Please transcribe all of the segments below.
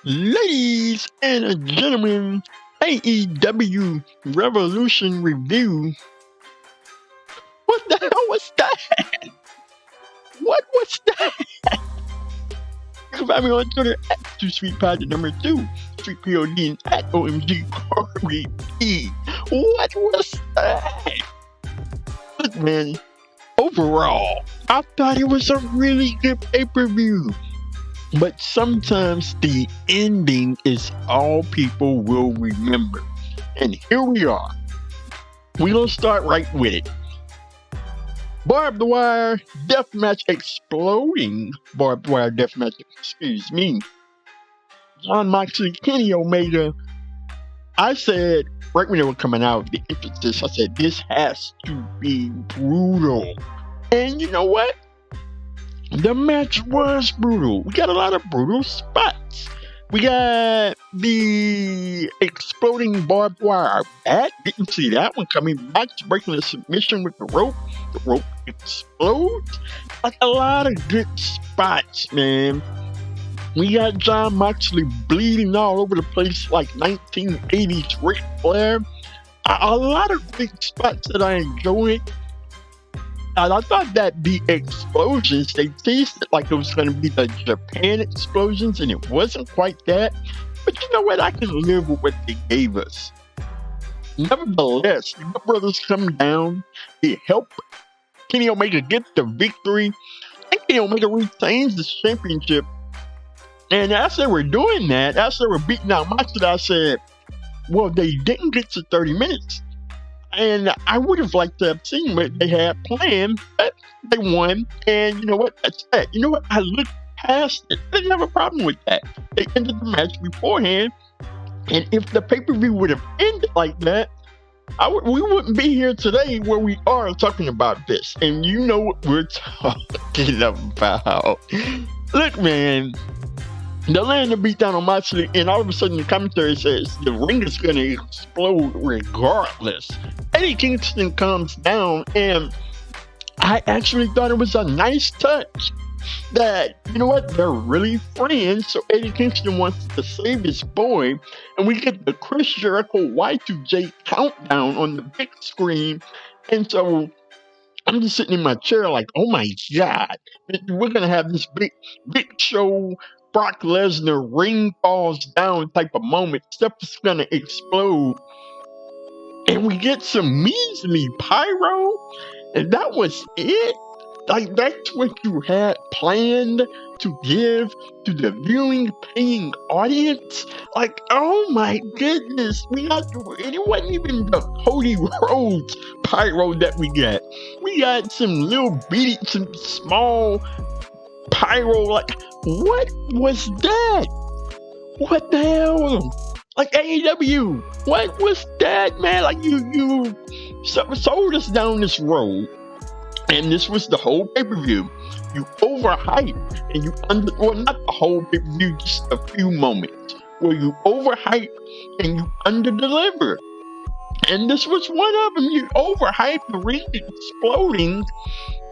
Ladies and gentlemen, AEW Revolution Review. What the hell was that? What was that? You can find me on Twitter at 2SweetPod, the number 2, SweetPod, and at OMGRVP. What was that? Look, man, overall, I thought it was a really good pay-per-view. But sometimes the ending is all people will remember. And here we are. We're going to start right with it. Barbed wire deathmatch exploding. Barbed wire deathmatch, excuse me. John Moxley, Kenny Omega. I said, right when they were coming out, the emphasis, I said, this has to be brutal. And you know what? The match was brutal. We got a lot of brutal spots. We got the exploding barbed wire bat. Didn't see that one coming. Mox breaking the submission with the rope. The rope explodes. Like a lot of good spots, man. We got John Moxley bleeding all over the place like 1980s Ric Flair. A lot of big spots that I enjoyed. And I thought that the explosions, they teased it like it was going to be the Japan explosions, and it wasn't quite that. But you know what? I can live with what they gave us. Nevertheless, the Good Brothers come down. They help Kenny Omega get the victory. And Kenny Omega retains the championship. And as they were doing that, as they were beating out Moxley, I said, well, they didn't get to 30 minutes. And I would have liked to have seen what they had planned, but they won. And you know what? That's that. You know what? I looked past it. I didn't have a problem with that. They ended the match beforehand. And if the pay-per-view would have ended like that, we wouldn't be here today where we are talking about this. And you know what we're talking about. Look, man. They land the beat down on Moxley, and all of a sudden the commentary says the ring is going to explode regardless. Eddie Kingston comes down, and I actually thought it was a nice touch that, you know what, they're really friends, so Eddie Kingston wants to save his boy, and we get the Chris Jericho Y2J countdown on the big screen, and so I'm just sitting in my chair like, oh my God, we're going to have this big show, Brock Lesnar ring falls down type of moment. Stuff is gonna explode. And we get some measly pyro. And that was it. Like, that's what you had planned to give to the viewing paying audience. Like, oh my goodness. It wasn't even the Cody Rhodes pyro that we got. We got some little bitty, some small pyro. Like, what was that? What the hell? Like, AEW, what was that, man? Like, you sold us down this road, and this was the whole pay-per-view. You overhype, and you well, not the whole pay-per-view, just a few moments where you overhype and you underdeliver. And this was one of them. You overhype, the ring exploding,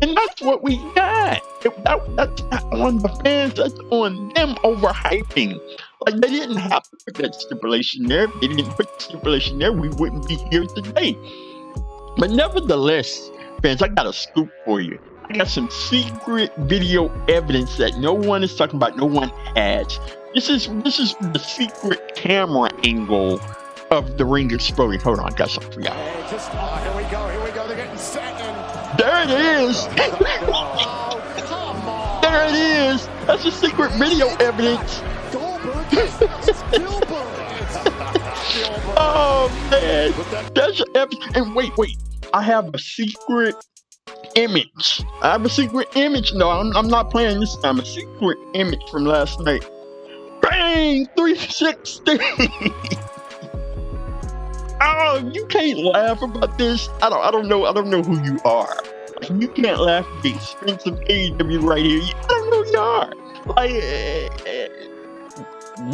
and that's what we got. That's not on the fans, that's on them overhyping. Like, they didn't have to put that stipulation there. If they didn't put the stipulation there, we wouldn't be here today. But nevertheless, fans, I got a scoop for you. I got some secret video evidence that no one is talking about, no one has. This is the secret camera angle of the ring exploding. Hold on, I got something for y'all. Here we go, they're getting set in. There it is. There it is. That's the secret video evidence. Oh man, that's evidence. And wait, I have a secret image. No, I'm not playing this time. A secret image from last night. Bang, 360. Oh, you can't laugh about this. I don't know who you are. Like, you can't laugh at the expense of AEW right here. I don't know who you are. Like,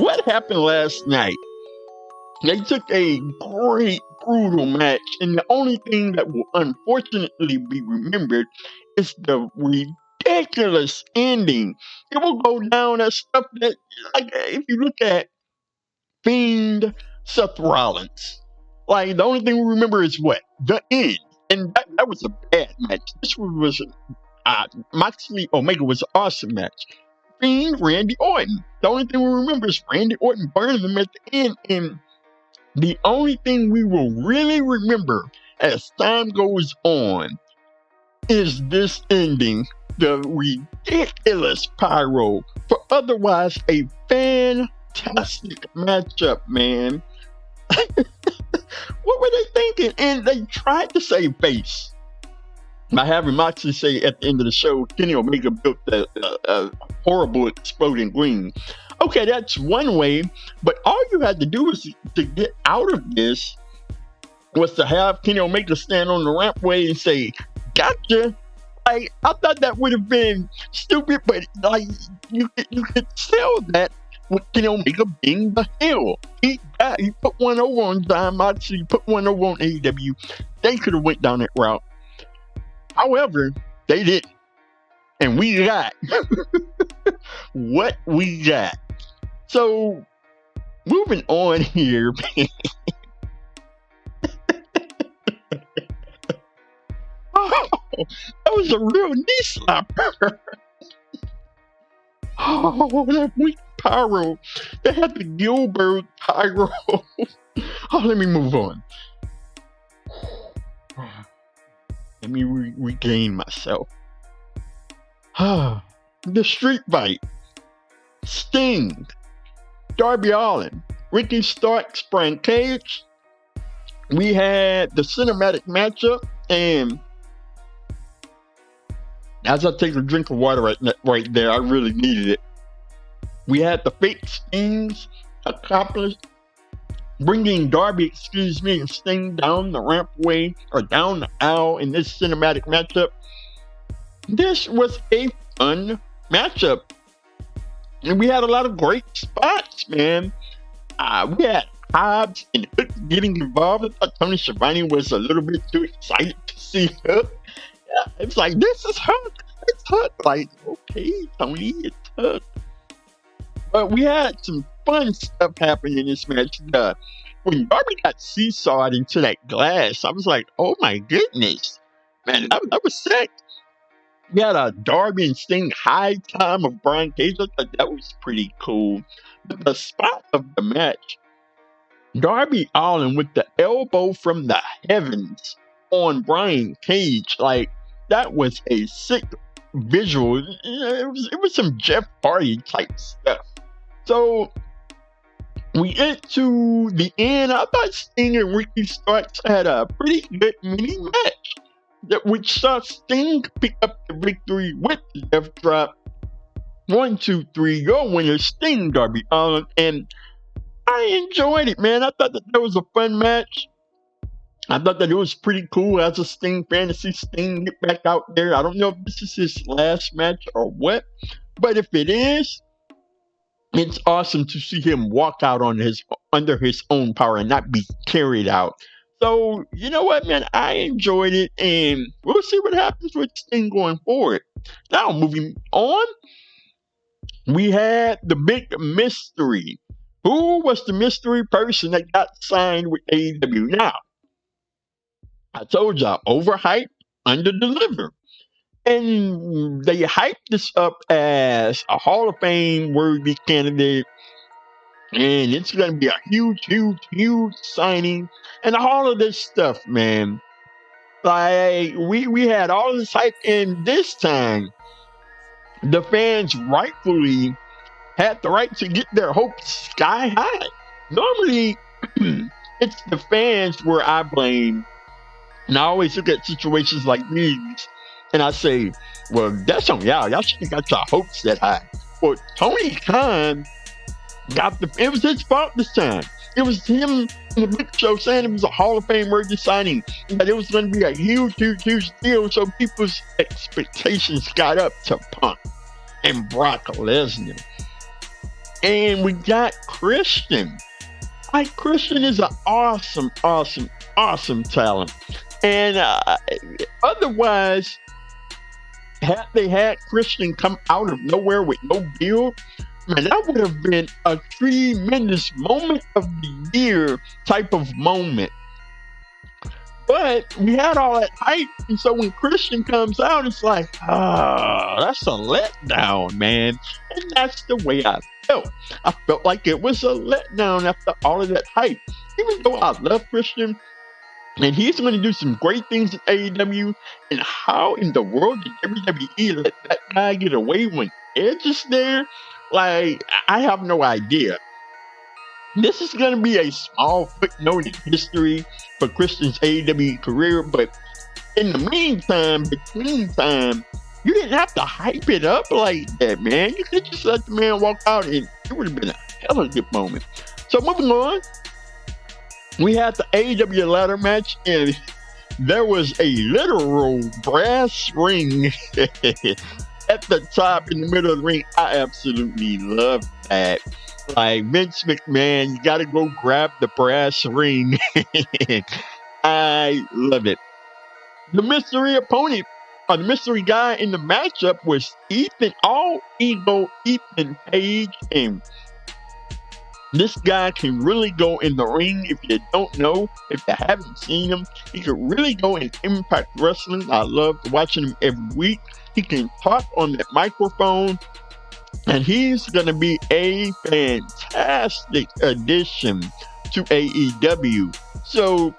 what happened last night? They took a great, brutal match, and the only thing that will unfortunately be remembered is the ridiculous ending. It will go down as stuff that, like, if you look at Fiend Seth Rollins, like, the only thing we remember is what? The end. And that was a bad match. This was Moxley Omega was an awesome match. Fiend Randy Orton. The only thing we remember is Randy Orton burning them at the end. And the only thing we will really remember as time goes on is this ending, the ridiculous pyro, for otherwise a fantastic matchup, man. What were they thinking? And they tried to save face by having Moxley say at the end of the show, Kenny Omega built a horrible exploding green. Okay, that's one way, but all you had to do was to get out of this was to have Kenny Omega stand on the rampway and say, "Gotcha." Like, I thought that would have been stupid, but like you could sell that with Kenny Omega being the heel. He put one over on John Moxley, put one over on AEW. They could have went down that route. However, they didn't. And we got what we got. So, moving on here, man. Oh, that was a real knee slapper. Oh, that weak pyro. They had the Gilbert pyro. Oh, let me move on. Let me regain myself. The street fight. Sting. Darby Allin. Ricky Starks, Brian Cage. We had the cinematic matchup, and as I take a drink of water right there, I really needed it. We had the fake Stings accomplished, bringing Darby, and Sting down the rampway or down the aisle in this cinematic matchup. This was a fun matchup, and we had a lot of great spots, man. We had Hobbs and Hook getting involved. I thought Tony Schiavone was a little bit too excited to see Hook. Yeah, it's like, this is Hook. It's Hook. Like, okay, Tony, it's Hook. But we had some fun stuff happening in this match. When Darby got seesawed into that glass, I was like, oh my goodness. Man, that was sick. We had a Darby and Sting high time of Brian Cage. I thought that was pretty cool. But the spot of the match, Darby Allin with the elbow from the heavens on Brian Cage, like, that was a sick visual. It was some Jeff Hardy type stuff. So we get to the end. I thought Sting and Ricky Starks had a pretty good mini match, which saw Sting pick up the victory with the death drop. 1, 2, 3, your winner, Sting, Darby Allin, and I enjoyed it, man. I thought that was a fun match. I thought that it was pretty cool as a Sting fan to see Sting get back out there. I don't know if this is his last match or what, but if it is, it's awesome to see him walk out on under his own power and not be carried out. So, you know what, man? I enjoyed it, and we'll see what happens with Sting going forward. Now, moving on, we had the big mystery. Who was the mystery person that got signed with AEW? Now, I told y'all, overhyped, underdeliver. And they hyped this up as a Hall of Fame worthy candidate. And it's going to be a huge, huge, huge signing. And all of this stuff, man. Like, we had all this hype, and this time, the fans rightfully had the right to get their hopes sky high. Normally, it's the fans where I blame. And I always look at situations like these and I say, well, that's on y'all. Y'all should have got your hopes that high. Well, Tony Khan it was his fault this time. It was him in the Big Show saying it was a Hall of Fame worthy signing, that it was going to be a huge, huge, huge deal. So people's expectations got up to Punk and Brock Lesnar. And we got Christian. Like, Christian is an awesome, awesome, awesome talent. And otherwise, Had they had Christian come out of nowhere with no build, man, that would have been a tremendous moment of the year type of moment. But we had all that hype, and so when Christian comes out, it's like, that's a letdown, man. And that's the way I felt. I felt like it was a letdown after all of that hype. Even though I love Christian, and he's going to do some great things at AEW, and how in the world did WWE let that guy get away when Edge is there? Like, I have no idea. This is going to be a small footnote in history for Christian's AEW career, but in the meantime, between time, you didn't have to hype it up like that, man. You could just let the man walk out, and it would have been a hell of a good moment. So moving on, we had the AEW ladder match, and there was a literal brass ring at the top in the middle of the ring. I absolutely love that. Like, Vince McMahon, you gotta go grab the brass ring. I love it. The mystery opponent, or the mystery guy in the matchup was Ethan, all ego Ethan Page, and this guy can really go in the ring. If you don't know, if you haven't seen him, he can really go in Impact Wrestling. I love watching him every week. He can talk on that microphone. And he's going to be a fantastic addition to AEW. So,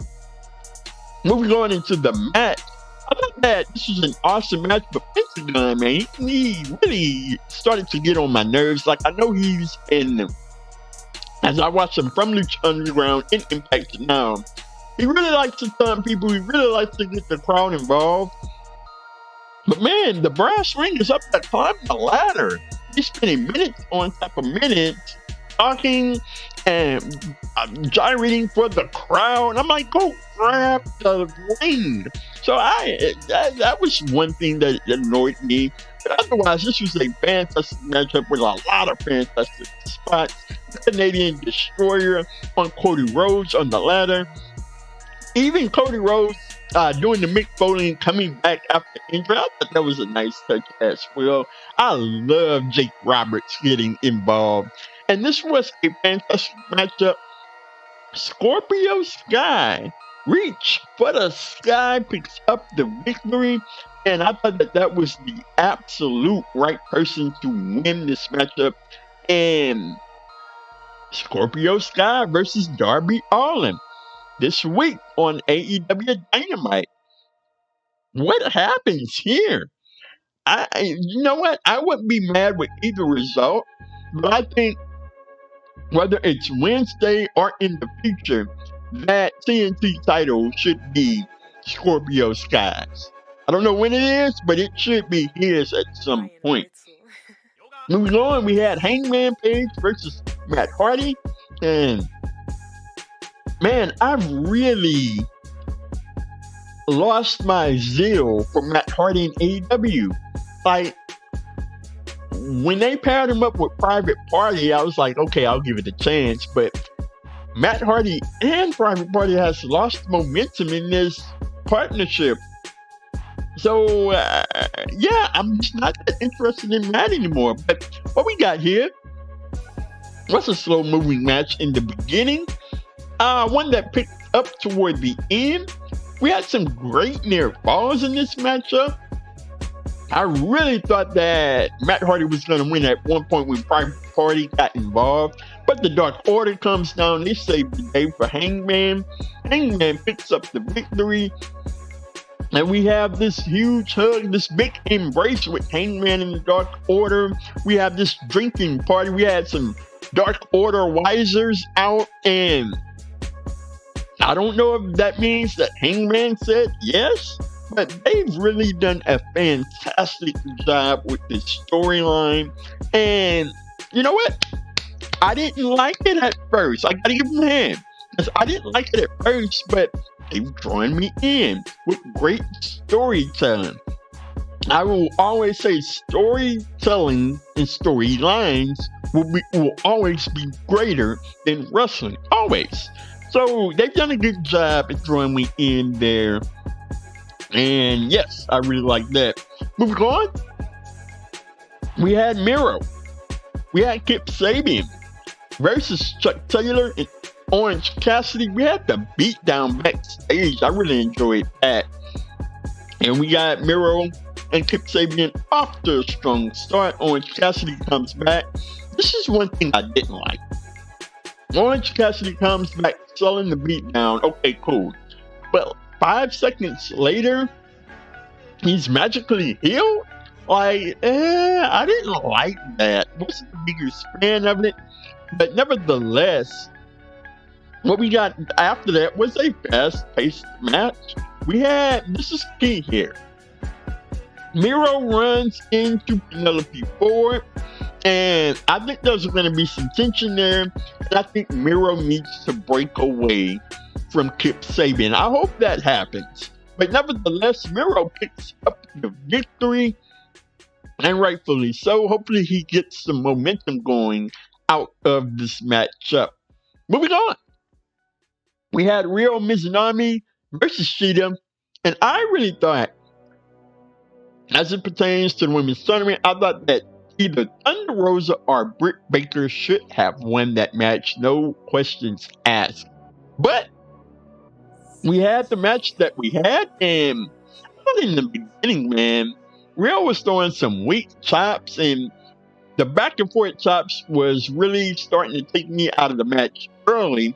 moving on into the match, I thought that this was an awesome match, but Pentagon, man, he really started to get on my nerves. Like, I know he's in, as I watch him from Lucha Underground in Impact now, he really likes to stun people. He really likes to get the crowd involved. But man, the brass ring is up to climb the ladder. He's spending minutes on top of minutes talking and gyrating for the crowd. I'm like, go grab the ring. So that was one thing that annoyed me. But otherwise, this was a fantastic matchup with a lot of fantastic spots. The Canadian Destroyer on Cody Rhodes on the ladder. Even Cody Rhodes doing the Mick Foley and coming back after injury. I thought that was a nice touch as well. I love Jake Roberts getting involved. And this was a fantastic matchup. Scorpio Sky, Reach for the Sky, picks up the victory. And I thought that was the absolute right person to win this matchup. And Scorpio Sky versus Darby Allin this week on AEW Dynamite. What happens here? You know what? I wouldn't be mad with either result, but I think whether it's Wednesday or in the future, that TNT title should be Scorpio Sky's. I don't know when it is, but it should be his at some point. Moving on, we had Hangman Page versus Matt Hardy, and man, I've really lost my zeal for Matt Hardy in AEW. Like, when they paired him up with Private Party, I was like, okay, I'll give it a chance. But Matt Hardy and Private Party has lost momentum in this partnership. So, yeah, I'm just not that interested in Matt anymore. But what we got here was a slow-moving match in the beginning. One that picked up toward the end. We had some great near falls in this matchup. I really thought that Matt Hardy was going to win at one point when Private Party got involved. But the Dark Order comes down. They save the day for Hangman. Hangman picks up the victory. And we have this huge hug, this big embrace with Hangman and the Dark Order. We have this drinking party. We had some Dark Order wisers out, and I don't know if that means that Hangman said yes, but they've really done a fantastic job with this storyline. And you know what? I didn't like it at first. I gotta give them a hand, because I didn't like it at first, but they've drawn me in with great storytelling. I will always say storytelling and storylines will always be greater than wrestling. Always. So they've done a good job at drawing me in there. And yes, I really like that. Moving on, we had Miro. We had Kip Sabian versus Chuck Taylor and Orange Cassidy. We had the beatdown backstage. I really enjoyed that. And we got Miro and Kip Sabian off to a strong start. Orange Cassidy comes back. This is one thing I didn't like. Orange Cassidy comes back selling the beatdown. Okay, cool. But 5 seconds later, he's magically healed? Like, I didn't like that. Wasn't the biggest fan of it. But nevertheless, what we got after that was a fast-paced match. We had, this is key here. Miro runs into Penelope Ford, and I think there's going to be some tension there. And I think Miro needs to break away from Kip Sabian. I hope that happens. But nevertheless, Miro picks up the victory, and rightfully so. Hopefully he gets some momentum going out of this matchup. Moving on, we had Ryo Mizunami versus Shida, and I really thought, as it pertains to the women's tournament, I thought that either Thunder Rosa or Britt Baker should have won that match, no questions asked. But we had the match that we had, and in the beginning, man, Ryo was throwing some weak chops, and the back and forth chops was really starting to take me out of the match early.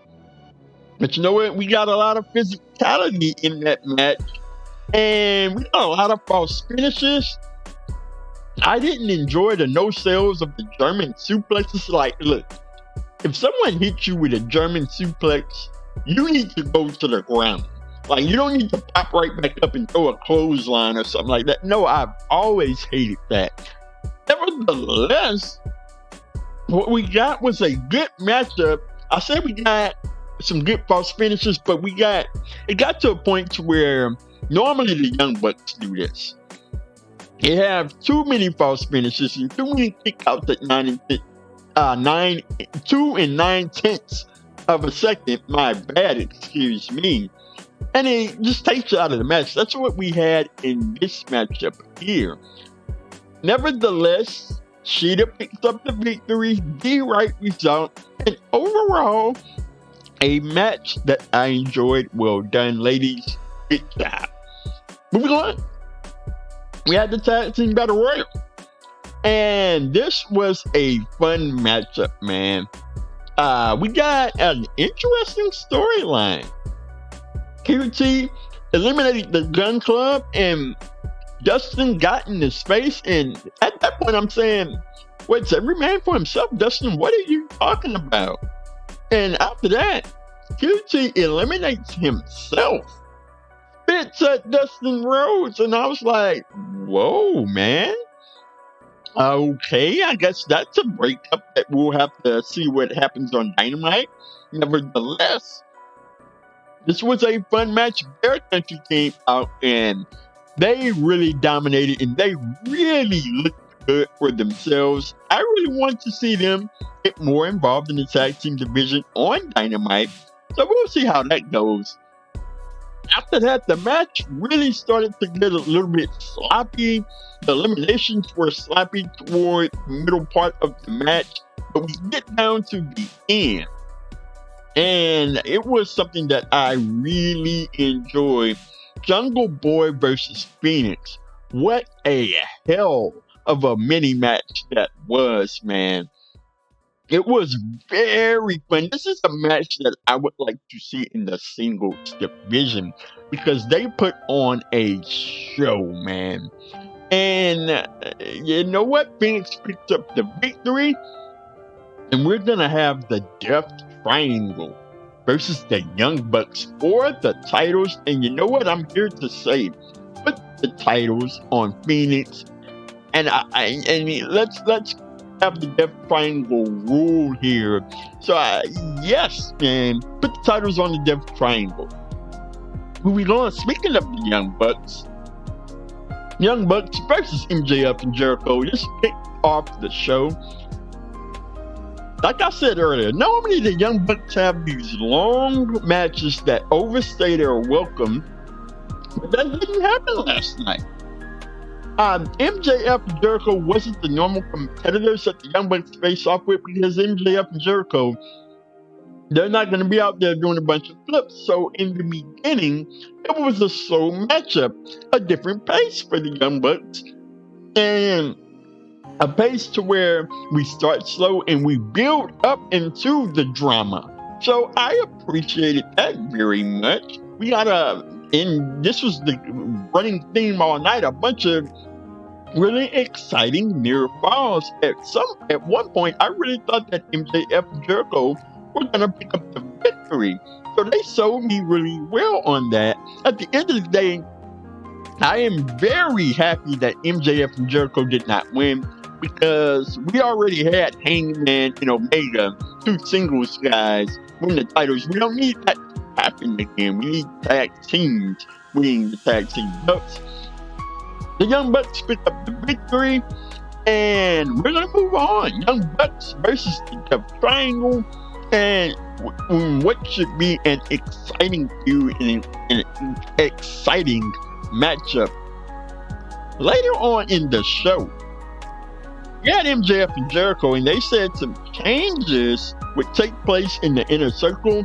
But you know what? We got a lot of physicality in that match, and we got a lot of false finishes. I didn't enjoy the no sales of the German suplexes. Like, look, if someone hits you with a German suplex, you need to go to the ground. Like, you don't need to pop right back up and throw a clothesline or something like that. No, I've always hated that. Nevertheless, what we got was a good matchup. I said we got some good false finishes, but it got to a point to where normally the Young Bucks do this. They have too many false finishes and too many kickouts at 2 and 9/10 of a second. My bad, excuse me. And it just takes you out of the match. That's what we had in this matchup here. Nevertheless, Shida picks up the victory, the right result, and overall, a match that I enjoyed. Well done, ladies. Good job. Moving on, we had the Tag Team Battle Royal, and this was a fun matchup, man. We got an interesting storyline. QT eliminated the Gun Club, and Dustin got in his face, and at that point I'm saying, what's every man for himself? Dustin, what are you talking about? And after that, QT eliminates himself, spits at Dustin Rhodes, and I was like, whoa, man. Okay, I guess that's a breakup that we'll have to see what happens on Dynamite. Nevertheless, this was a fun match. Bear Country came out and they really dominated, and they really looked good for themselves. I really want to see them get more involved in the tag team division on Dynamite, so we'll see how that goes. After that, the match really started to get a little bit sloppy. The eliminations were sloppy toward the middle part of the match, but we get down to the end, and it was something that I really enjoyed. Jungle Boy versus Phoenix. What a hell of a mini match that was, man. It was very fun. This is a match that I would like to see in the singles division because they put on a show, man. And you know what? Phoenix picked up the victory, and we're going to have the Death Triangle versus the Young Bucks for the titles. And you know what I'm here to say? Put the titles on Phoenix, and let's have the Death Triangle rule here. So yes, man, put the titles on the Death Triangle. Moving on, speaking of the Young Bucks versus MJF and Jericho. This kicked off the show. Like I said earlier, normally the Young Bucks have these long matches that overstay their welcome, but that didn't happen last night. MJF and Jericho wasn't the normal competitors that the Young Bucks face off with, because MJF and Jericho, they're not going to be out there doing a bunch of flips. So in the beginning, it was a slow matchup, a different pace for the Young Bucks, and a pace to where we start slow and we build up into the drama. So I appreciated that very much. We got and this was the running theme all night, a bunch of really exciting near falls. At one point, I really thought that MJF and Jericho were gonna pick up the victory. So they sold me really well on that. At the end of the day, I am very happy that MJF and Jericho did not win, because we already had Hangman and Omega, two singles guys, win the titles. We don't need that to happen again. We need tag teams winning the tag team belts. The Young Bucks pick up the victory, and we're going to move on. Young Bucks versus the Death Triangle, and what should be an exciting feud and an exciting matchup. Later on in the show, we had MJF and Jericho, and they said some changes would take place in the Inner Circle.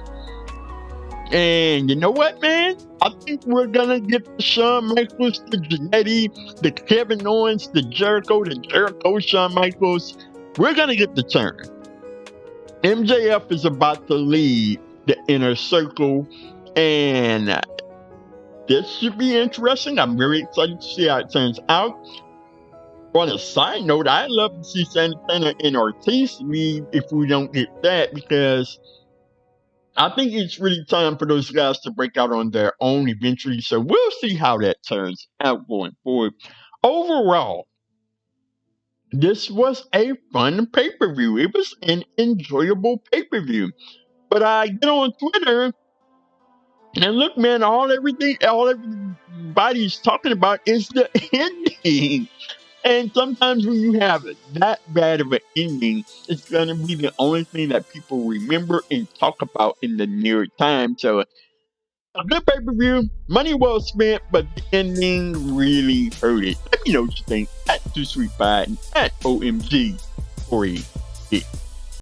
And you know what, man? I think we're gonna get the Shawn Michaels, the Jannetty, the Kevin Owens, the Jericho, Shawn Michaels. We're gonna get the turn. MJF is about to lead the Inner Circle, and this should be interesting. I'm very excited to see how it turns out. On a side note, I'd love to see Santana and Ortiz leave if we don't get that, because I think it's really time for those guys to break out on their own eventually. So we'll see how that turns out going forward. Overall, this was a fun pay-per-view. It was an enjoyable pay-per-view. But I get on Twitter, and look, man, all everybody's talking about is the ending. And sometimes when you have that bad of an ending, it's going to be the only thing that people remember and talk about in the near time. So, a good pay-per-view, money well spent, but the ending really hurt it. Let me know what you think at 235 and at OMG 48.